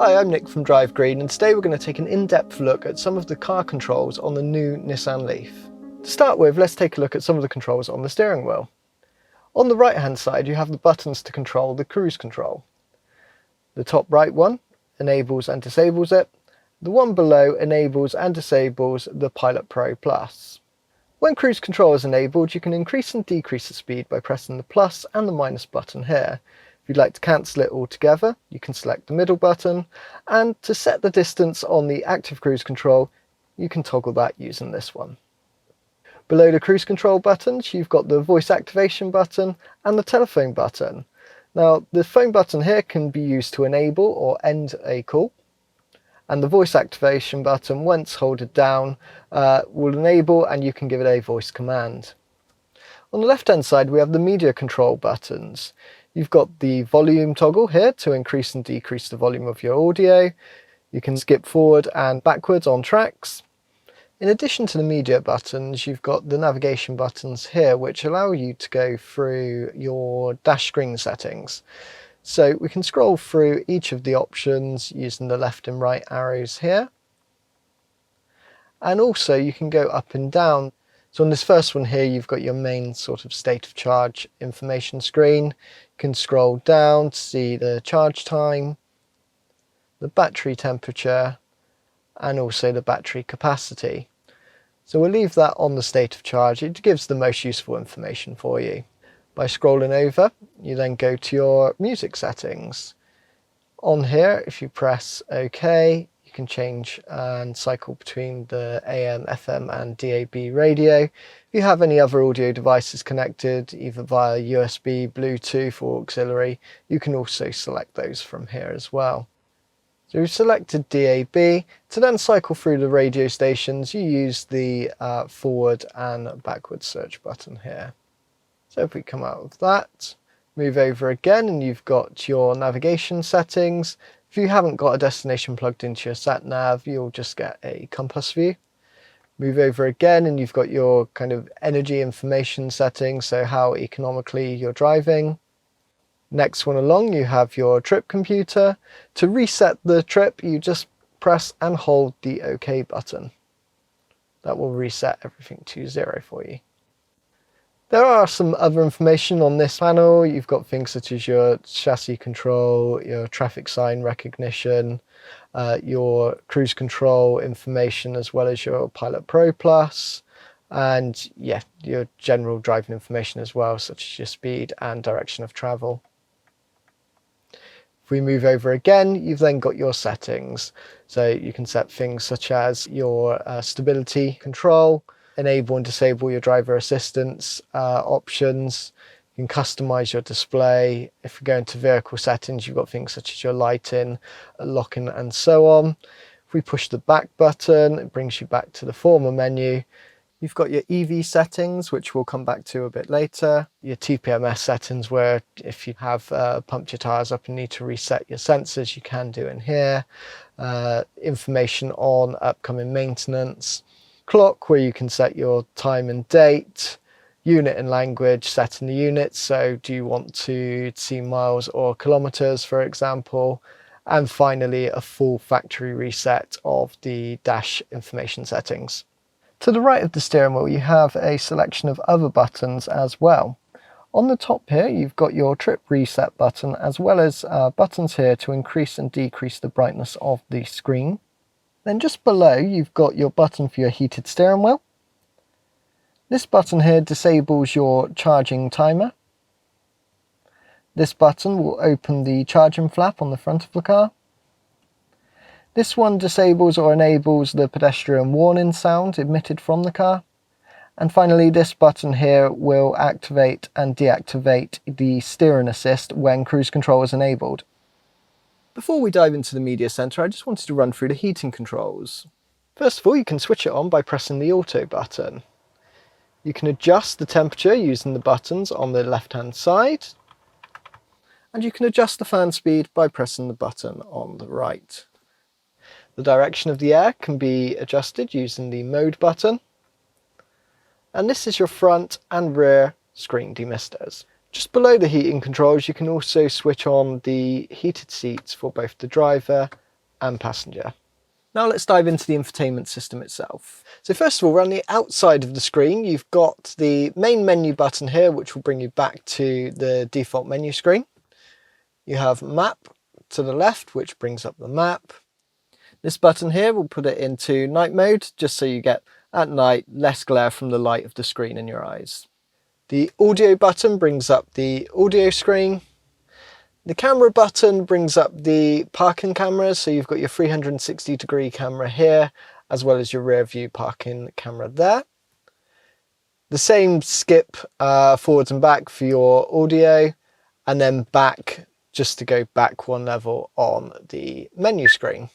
Hi, I'm Nick from Drive Green, and today we're going to take an in-depth look at some of the car controls on the new Nissan Leaf. To start with, let's take a look at some of the controls on the steering wheel. On the right hand side you have the buttons to control the cruise control. The top right one enables and disables it. The one below enables and disables the Pilot Pro Plus. When cruise control is enabled, you can increase and decrease the speed by pressing the plus and the minus button here. If you'd like to cancel it altogether, you can select the middle button, and to set the distance on the active cruise control, you can toggle that using this one. Below the cruise control buttons, you've got the voice activation button and the telephone button. Now, the phone button here can be used to enable or end a call, and the voice activation button, once held down, will enable and you can give it a voice command. On the left hand side we have the media control buttons. You've got the volume toggle here to increase and decrease the volume of your audio. You can skip forward and backwards on tracks. In addition to the media buttons, you've got the navigation buttons here which allow you to go through your dash screen settings. So we can scroll through each of the options using the left and right arrows here. And also you can go up and down. So on this first one here, you've got your main sort of state of charge information screen. You can scroll down to see the charge time, the battery temperature, and also the battery capacity. So we'll leave that on the state of charge. It gives the most useful information for you. By scrolling over, you then go to your music settings. On here, if you press OK, you can change and cycle between the AM, FM and DAB radio. If you have any other audio devices connected, either via USB, Bluetooth or auxiliary, you can also select those from here as well. So we've selected DAB. To then cycle through the radio stations, you use the forward and backward search button here. So if we come out of that, move over again, and you've got your navigation settings. If you haven't got a destination plugged into your sat nav, you'll just get a compass view. Move over again and you've got your kind of energy information settings, so how economically you're driving. Next one along, you have your trip computer. To reset the trip, you just press and hold the OK button. That will reset everything to 0 for you. There are some other information on this panel. You've got things such as your chassis control, your traffic sign recognition, your cruise control information, as well as your Pilot Pro Plus, and yeah, your general driving information as well, such as your speed and direction of travel. If we move over again, you've then got your settings. So you can set things such as your stability control, enable and disable your driver assistance options. You can customize your display. If we go into vehicle settings, you've got things such as your lighting, locking and so on. If we push the back button, it brings you back to the former menu. You've got your EV settings, which we'll come back to a bit later. Your TPMS settings, where if you have pumped your tyres up and need to reset your sensors, you can do in here. Information on upcoming maintenance. Clock, where you can set your time and date. Unit and language, setting the units, so do you want to see miles or kilometers, for example. And finally, a full factory reset of the dash information settings. To the right of the steering wheel, you have a selection of other buttons as well. On the top here, you've got your trip reset button, as well as buttons here to increase and decrease the brightness of the screen. Then just below, you've got your button for your heated steering wheel. This button here disables your charging timer. This button will open the charging flap on the front of the car. This one disables or enables the pedestrian warning sound emitted from the car. And finally, this button here will activate and deactivate the steering assist when cruise control is enabled. Before we dive into the media center, I just wanted to run through the heating controls. First of all, you can switch it on by pressing the auto button. You can adjust the temperature using the buttons on the left hand side, and you can adjust the fan speed by pressing the button on the right. The direction of the air can be adjusted using the mode button, and this is your front and rear screen demisters. Just below the heating controls, you can also switch on the heated seats for both the driver and passenger. Now let's dive into the infotainment system itself. So first of all, around the outside of the screen, you've got the main menu button here, which will bring you back to the default menu screen. You have map to the left, which brings up the map. This button here will put it into night mode, just so you get, at night, less glare from the light of the screen in your eyes. The audio button brings up the audio screen. The camera button brings up the parking cameras, so you've got your 360-degree camera here, as well as your rear view parking camera there. The same skip forwards and back for your audio, and then back just to go back one level on the menu screen.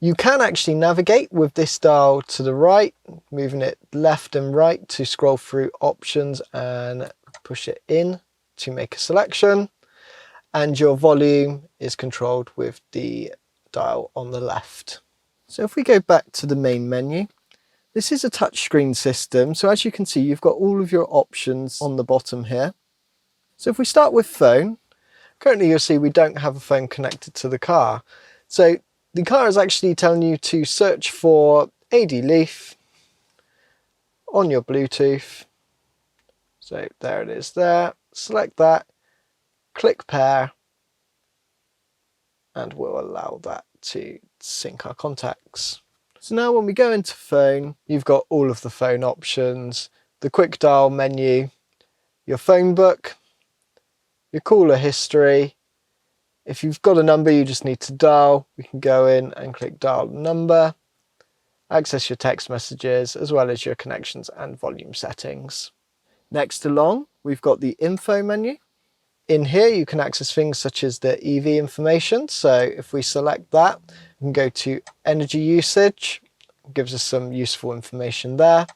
You can actually navigate with this dial to the right, moving it left and right to scroll through options and push it in to make a selection. And your volume is controlled with the dial on the left. So if we go back to the main menu, this is a touchscreen system. So as you can see, you've got all of your options on the bottom here. So if we start with phone, currently you'll see we don't have a phone connected to the car. So the car is actually telling you to search for AD Leaf on your Bluetooth. So there it is there. Select that. Click pair, and we'll allow that to sync our contacts. So now when we go into phone, you've got all of the phone options, the quick dial menu, your phone book, your caller history. If you've got a number you just need to dial, we can go in and click dial number, access your text messages, as well as your connections and volume settings. Next along, we've got the info menu. In here you can access things such as the EV information. So if we select that, we can go to energy usage. It gives us some useful information there,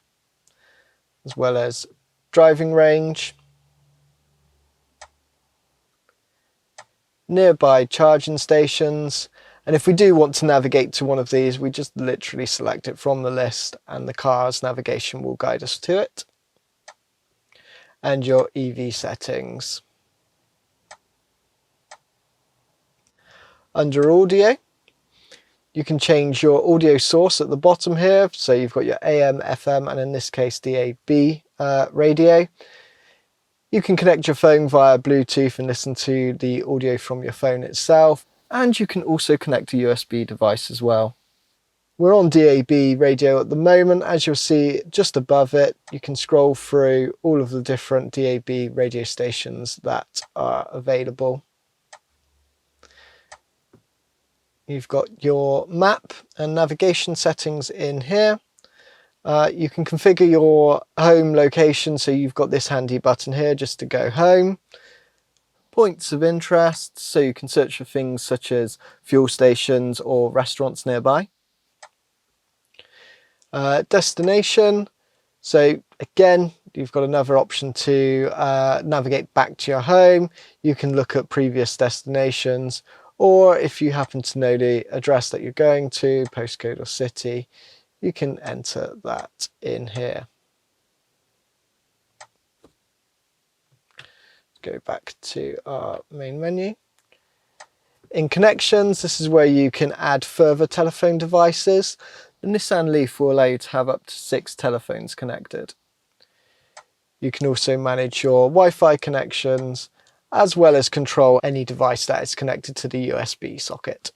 as well as driving range, nearby charging stations. And if we do want to navigate to one of these, we just literally select it from the list and the car's navigation will guide us to it. And your EV settings. Under audio, you can change your audio source at the bottom here. So you've got your AM, FM, and in this case, DAB radio. You can connect your phone via Bluetooth and listen to the audio from your phone itself. And you can also connect a USB device as well. We're on DAB radio at the moment. As you'll see just above it, you can scroll through all of the different DAB radio stations that are available. You've got your map and navigation settings in here. You can configure your home location, so you've got this handy button here just to go home. Points of interest, so you can search for things such as fuel stations or restaurants nearby. Destination, so again, you've got another option to navigate back to your home. You can look at previous destinations, or if you happen to know the address that you're going to, postcode or city, you can enter that in here. Go back to our main menu. In connections, this is where you can add further telephone devices. The Nissan Leaf will allow you to have up to 6 telephones connected. You can also manage your Wi-Fi connections, as well as control any device that is connected to the USB socket.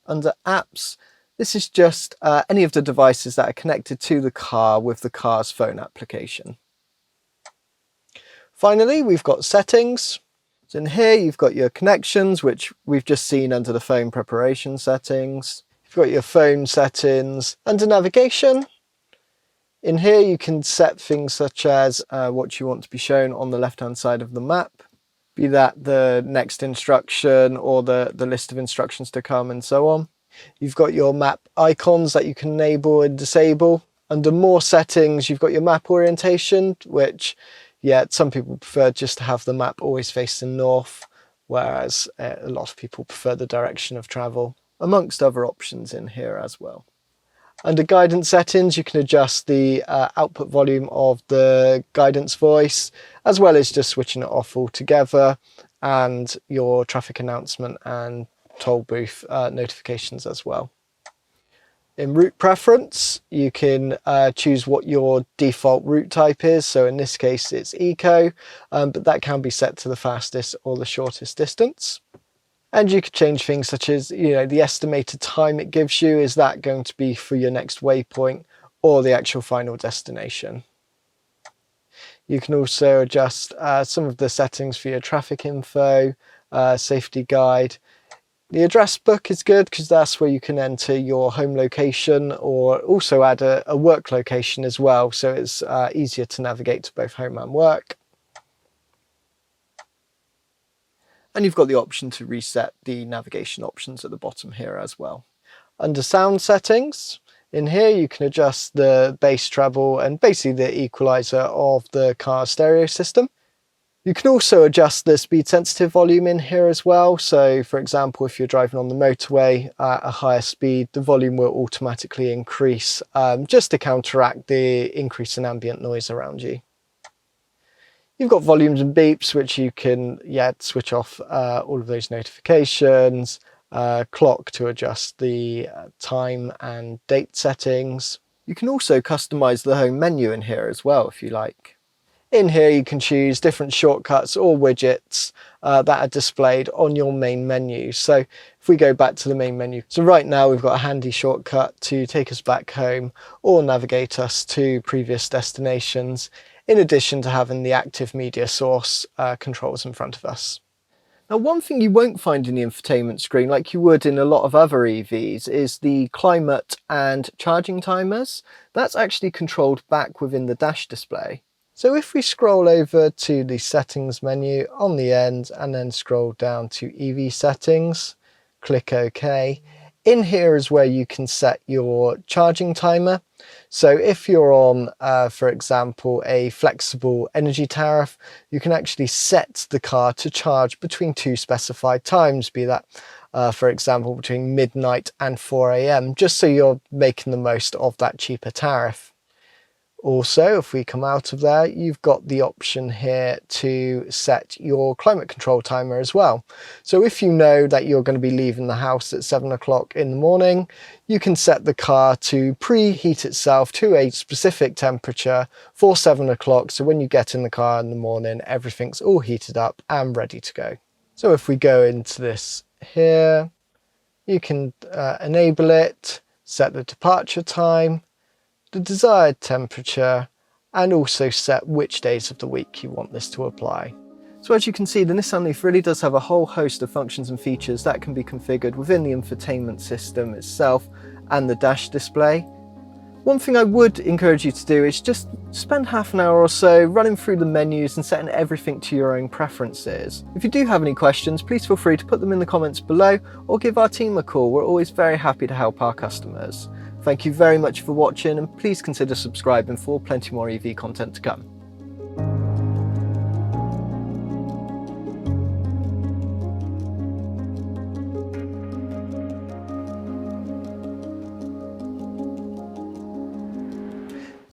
Under apps, this is just any of the devices that are connected to the car with the car's phone application. Finally, we've got settings. So in here, you've got your connections, which we've just seen under the phone preparation settings. You've got your phone settings. Under navigation, in here you can set things such as what you want to be shown on the left-hand side of the map, be that the next instruction or the list of instructions to come and so on. You've got your map icons that you can enable and disable. Under more settings, you've got your map orientation, which, yeah, some people prefer just to have the map always facing north, whereas a lot of people prefer the direction of travel, amongst other options in here as well. Under guidance settings, you can adjust the output volume of the guidance voice, as well as just switching it off altogether, and your traffic announcement and toll booth notifications as well. In route preference, you can choose what your default route type is. So in this case, it's eco, but that can be set to the fastest or the shortest distance. And you could change things such as, the estimated time it gives you. Is that going to be for your next waypoint or the actual final destination? You can also adjust some of the settings for your traffic info, safety guide. The address book is good because that's where you can enter your home location, or also add a work location as well, so it's easier to navigate to both home and work. And you've got the option to reset the navigation options at the bottom here as well. Under sound settings, in here you can adjust the bass, treble, and basically the equalizer of the car stereo system. You can also adjust the speed sensitive volume in here as well. So for example, if you're driving on the motorway at a higher speed, the volume will automatically increase just to counteract the increase in ambient noise around you. You've got volumes and beeps, which you can switch off all of those notifications, clock to adjust the time and date settings. You can also customize the home menu in here as well if you like. In here you can choose different shortcuts or widgets that are displayed on your main menu. So if we go back to the main menu, so right now we've got a handy shortcut to take us back home or navigate us to previous destinations, in addition to having the active media source controls in front of us. Now, one thing you won't find in the infotainment screen, like you would in a lot of other EVs, is the climate and charging timers. That's actually controlled back within the dash display. So if we scroll over to the settings menu on the end and then scroll down to EV settings, click OK. In here is where you can set your charging timer. So if you're on, for example, a flexible energy tariff, you can actually set the car to charge between two specified times, be that, for example, between midnight and 4 AM, just so you're making the most of that cheaper tariff. Also, if we come out of there, you've got the option here to set your climate control timer as well. So if you know that you're going to be leaving the house at 7 o'clock in the morning, you can set the car to preheat itself to a specific temperature for 7 o'clock. So when you get in the car in the morning, everything's all heated up and ready to go. So if we go into this here, you can enable it, set the departure time, the desired temperature, and also set which days of the week you want this to apply. So as you can see, the Nissan Leaf really does have a whole host of functions and features that can be configured within the infotainment system itself and the dash display. One thing I would encourage you to do is just spend half an hour or so running through the menus and setting everything to your own preferences. If you do have any questions, please feel free to put them in the comments below or give our team a call. We're always very happy to help our customers. Thank you very much for watching, and please consider subscribing for plenty more EV content to come.